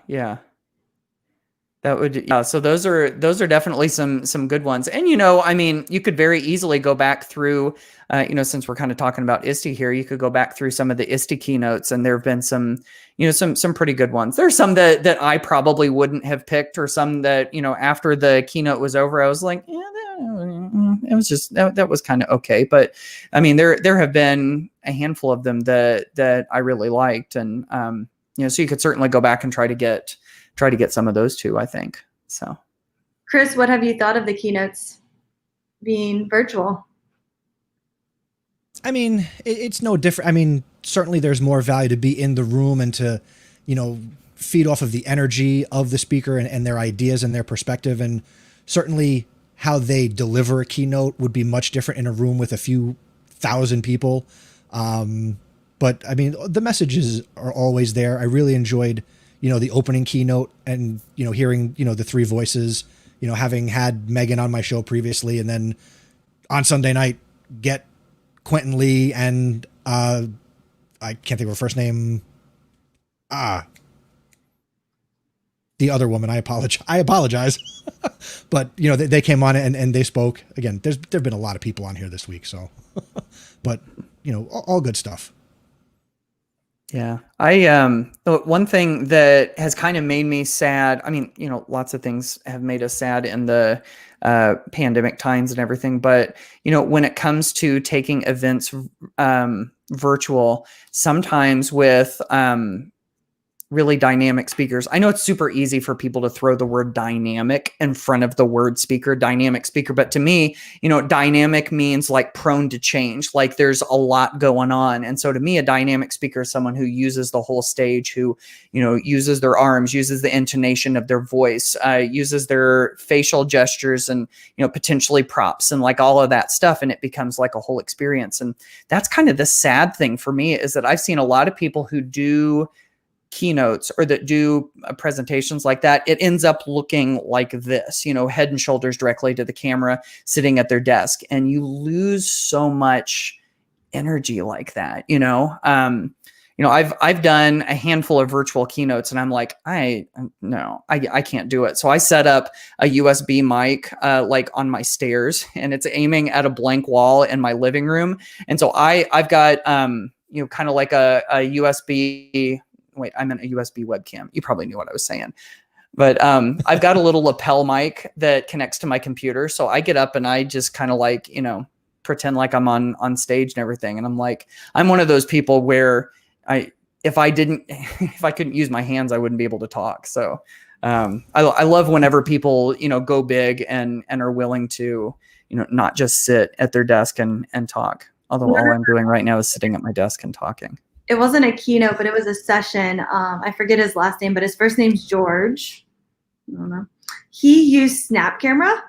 That would, yeah. So those are definitely some good ones. And I mean, you could very easily go back through, since we're kind of talking about ISTE here, you could go back through some of the ISTE keynotes, and there have been some, some pretty good ones. There's some that I probably wouldn't have picked, or some that after the keynote was over, I was like, yeah, it was just that was kind of okay. But I mean, there have been a handful of them that I really liked, and so you could certainly go back and try to get some of those too, I think. So, Chris, what have you thought of the keynotes being virtual? I mean, it's no different. I mean, certainly there's more value to be in the room and to, feed off of the energy of the speaker and their ideas and their perspective. And certainly how they deliver a keynote would be much different in a room with a few thousand people. But I mean, the messages are always there. I really enjoyed, the opening keynote and, hearing, the three voices, having had Megan on my show previously, and then on Sunday night, get Quentin Lee and, I can't think of her first name. The other woman, I apologize. But, they came on and they spoke. Again, there've been a lot of people on here this week. So, but, all good stuff. Yeah. One thing that has kind of made me sad, I mean, lots of things have made us sad in the pandemic times and everything, but when it comes to taking events virtual, sometimes with really dynamic speakers. I know it's super easy for people to throw the word dynamic in front of the word speaker, dynamic speaker. But to me, dynamic means like prone to change, like there's a lot going on. And so to me, a dynamic speaker is someone who uses the whole stage, who, uses their arms, uses the intonation of their voice, uses their facial gestures and, potentially props and like all of that stuff. And it becomes like a whole experience. And that's kind of the sad thing for me, is that I've seen a lot of people who do keynotes or that do presentations like that, it ends up looking like this, head and shoulders directly to the camera, sitting at their desk, and you lose so much energy like that. I've done a handful of virtual keynotes, and I'm like, I can't do it. So I set up a USB mic like on my stairs, and it's aiming at a blank wall in my living room. And so I've got kind of like a USB. Wait, I meant a USB webcam. You probably knew what I was saying. But I've got a little lapel mic that connects to my computer. So I get up and I just kind of like, pretend like I'm on stage and everything. And I'm like, I'm one of those people where if I couldn't use my hands, I wouldn't be able to talk. So I love whenever people, go big and are willing to, not just sit at their desk and talk. Although all I'm doing right now is sitting at my desk and talking. It wasn't a keynote, but it was a session. I forget his last name, but his first name's George. I don't know. He used Snap Camera.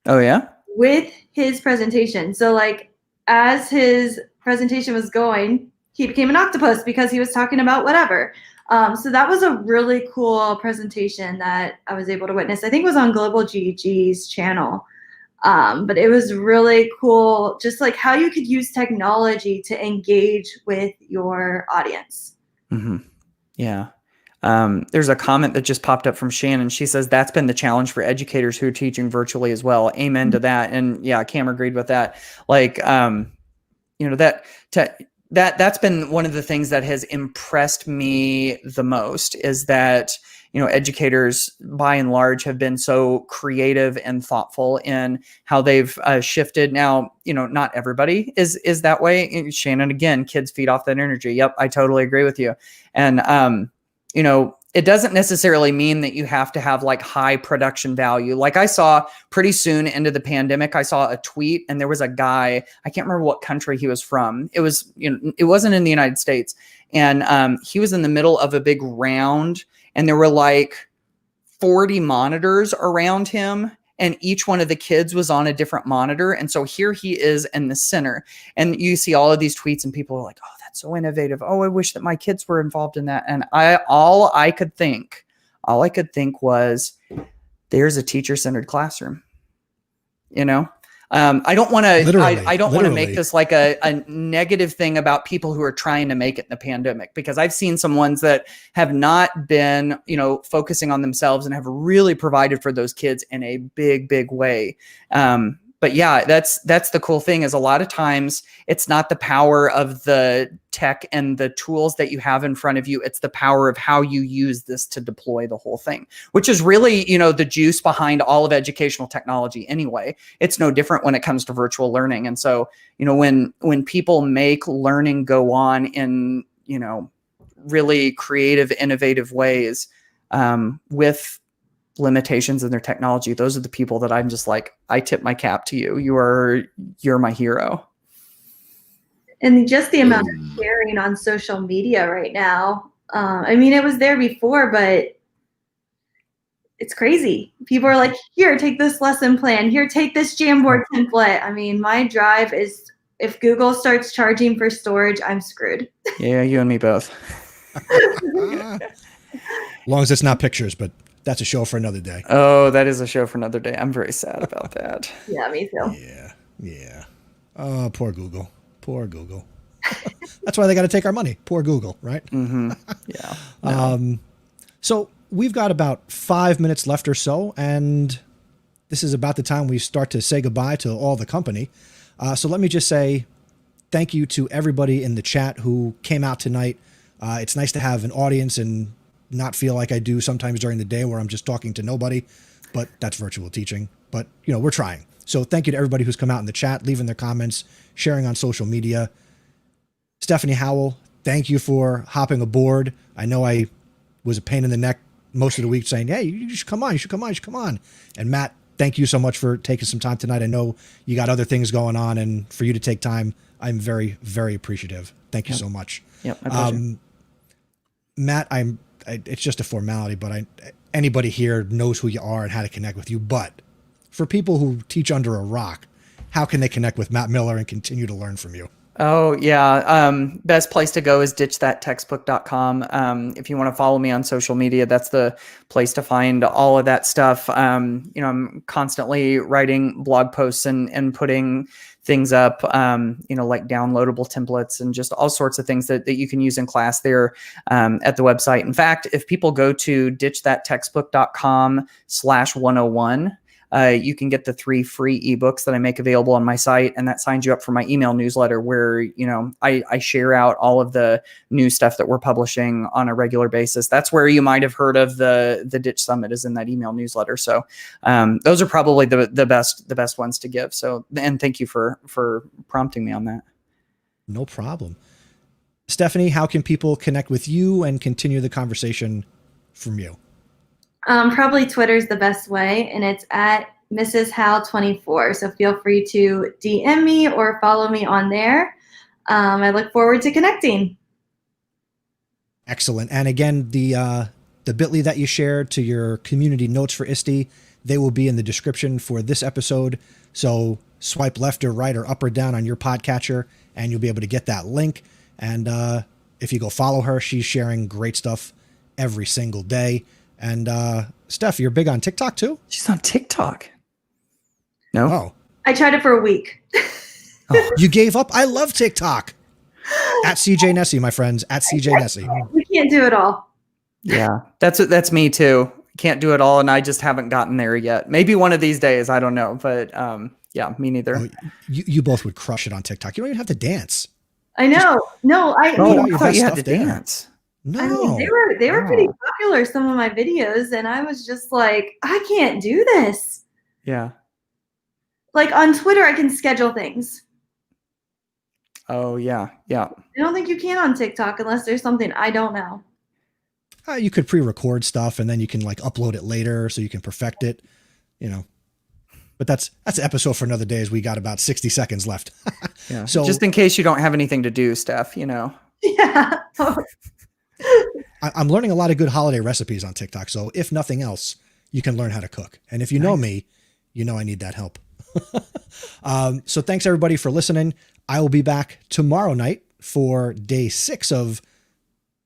Oh, yeah? With his presentation. So like as his presentation was going, he became an octopus because he was talking about whatever. So that was a really cool presentation that I was able to witness. I think it was on Global GG's channel. But it was really cool, just like how you could use technology to engage with your audience. Mm-hmm. Yeah. There's a comment that just popped up from Shannon. She says that's been the challenge for educators who are teaching virtually as well. Amen to that. And yeah, Cam agreed with that. Like, that's been one of the things that has impressed me the most, is that educators by and large have been so creative and thoughtful in how they've shifted. Now, not everybody is that way. Shannon, again, kids feed off that energy. Yep, I totally agree with you. And, it doesn't necessarily mean that you have to have like high production value. Like I saw pretty soon into the pandemic, I saw a tweet and there was a guy, I can't remember what country he was from. It was, it wasn't in the United States. And he was in the middle of a big round, and there were like 40 monitors around him, and each one of the kids was on a different monitor. And so here he is in the center, and you see all of these tweets and people are like, oh, that's so innovative. Oh, I wish that my kids were involved in that. And all I could think was, there's a teacher-centered classroom. I don't want to, I don't want to make literally. this like a negative thing about people who are trying to make it in the pandemic, because I've seen some ones that have not been, you know, focusing on themselves and have really provided for those kids in a big, big way. But yeah, that's the cool thing, is a lot of times it's not the power of the tech and the tools that you have in front of you. It's the power of how you use this to deploy the whole thing, which is really, you know, the juice behind all of educational technology anyway. It's no different when it comes to virtual learning. And so, you know, when people make learning go on in, you know, really creative, innovative ways, with limitations in their technology, those are the people that I'm just like, I tip my cap to you. You're my hero. And just the amount of sharing on social media right now. I mean, it was there before, but it's crazy. People are like, here, take this lesson plan. Here, take this Jamboard template. I mean, my drive is, if Google starts charging for storage, I'm screwed. Yeah, you and me both. As long as it's not pictures, but that's a show for another day. Oh, that is a show for another day. I'm very sad about that. Yeah, me too. Yeah. Oh, poor Google. Poor Google. That's why they got to take our money. Poor Google, right? Mm-hmm. Yeah. No. So we've got about 5 minutes left or so, and this is about the time we start to say goodbye to all the company. So let me just say thank you to everybody in the chat who came out tonight. It's nice to have an audience and not feel like I do sometimes during the day where I'm just talking to nobody, but that's virtual teaching. But, you know, we're trying. So thank you to everybody who's come out in the chat, leaving their comments, sharing on social media. Stephanie Howell, thank you for hopping aboard. I know I was a pain in the neck most of the week saying, hey, you should come on, you should come on, you should come on. And Matt, thank you so much for taking some time tonight. I know you got other things going on, and for you to take time, I'm very, very appreciative. Thank you so much. Yep, my pleasure. Matt, it's just a formality, but anybody here knows who you are and how to connect with you. But for people who teach under a rock, how can they connect with Matt Miller and continue to learn from you? Oh, yeah. Best place to go is ditchthattextbook.com. If you want to follow me on social media, that's the place to find all of that stuff. You know, I'm constantly writing blog posts and putting things up, you know, like downloadable templates and just all sorts of things that you can use in class there at the website. In fact, if people go to ditchthattextbook.com/101, you can get the 3 free ebooks that I make available on my site. And that signs you up for my email newsletter where, you know, I share out all of the new stuff that we're publishing on a regular basis. That's where you might have heard of the Ditch Summit, is in that email newsletter. So those are probably the best ones to give. So, and thank you for prompting me on that. No problem. Stephanie, how can people connect with you and continue the conversation from you? Probably Twitter's the best way, and it's at Mrs. Howell24. So feel free to DM me or follow me on there. I look forward to connecting. Excellent. And again, the bit.ly that you shared to your community notes for ISTE, they will be in the description for this episode. So swipe left or right or up or down on your podcatcher, and you'll be able to get that link. And if you go follow her, she's sharing great stuff every single day. And Steph, you're big on TikTok too? She's on TikTok. No? Oh. I tried it for a week. Oh, you gave up? I love TikTok. At CJ Nessie, my friends. At CJ Nessie. We can't do it all. Yeah, that's me too. Can't do it all, and I just haven't gotten there yet. Maybe one of these days, I don't know. But yeah, me neither. Oh, you both would crush it on TikTok. You don't even have to dance. I know. I thought you had to dance. No, I mean, they were pretty popular, some of my videos, and I was just like, I can't do this. Yeah. Like on Twitter, I can schedule things. Oh yeah, yeah. I don't think you can on TikTok unless there's something I don't know. You could pre-record stuff and then you can like upload it later so you can perfect it, you know. But that's an episode for another day, as we got about 60 seconds left. Yeah. So just in case you don't have anything to do, Steph, you know. Yeah. I'm learning a lot of good holiday recipes on TikTok. So if nothing else, you can learn how to cook. And if you know me, you know I need that help. So thanks everybody for listening. I will be back tomorrow night for day 6 of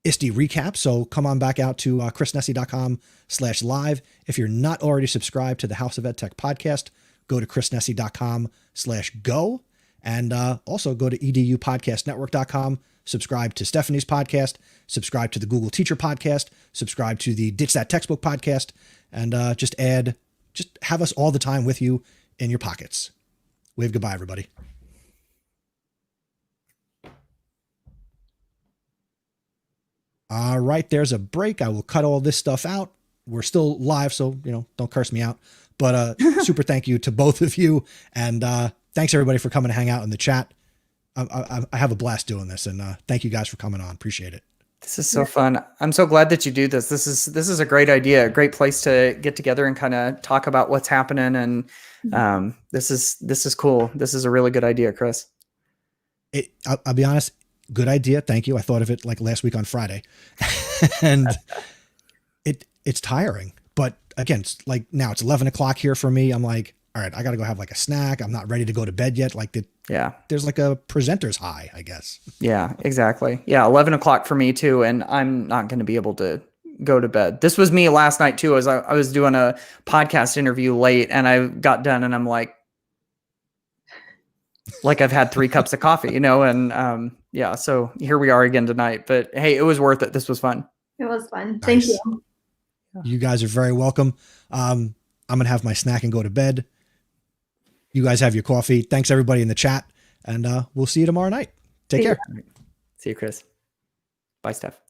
ISTE recap. So come on back out to chrisnessie.com/live. If you're not already subscribed to the House of EdTech podcast, go to chrisnessy.com/go. And also go to edupodcastnetwork.com, subscribe to Stephanie's podcast, subscribe to the Google Teacher podcast, subscribe to the Ditch That Textbook podcast, and just have us all the time with you in your pockets. Wave goodbye, everybody. All right, there's a break. I will cut all this stuff out. We're still live, so, don't curse me out. But super thank you to both of you. And thanks, everybody, for coming to hang out in the chat. I have a blast doing this, and thank you guys for coming on. Appreciate it. This is so fun. I'm so glad that you do this. This is a great idea, a great place to get together and kind of talk about what's happening. And this is cool. This is a really good idea, Chris. I'll be honest, good idea. Thank you. I thought of it like last week on Friday, and it's tiring. But again, it's like now it's 11 o'clock here for me. I'm like, all right, I got to go have like a snack. I'm not ready to go to bed yet. There's like a presenter's high, I guess. Yeah, exactly. Yeah. 11 o'clock for me too. And I'm not going to be able to go to bed. This was me last night too, as I was doing a podcast interview late, and I got done and I'm like I've had 3 cups of coffee, and so here we are again tonight, but hey, it was worth it. This was fun. It was fun. Nice. Thank you. You guys are very welcome. I'm going to have my snack and go to bed. You guys have your coffee. Thanks everybody in the chat, and we'll see you tomorrow night. Take care. See you, Chris. Bye, Steph.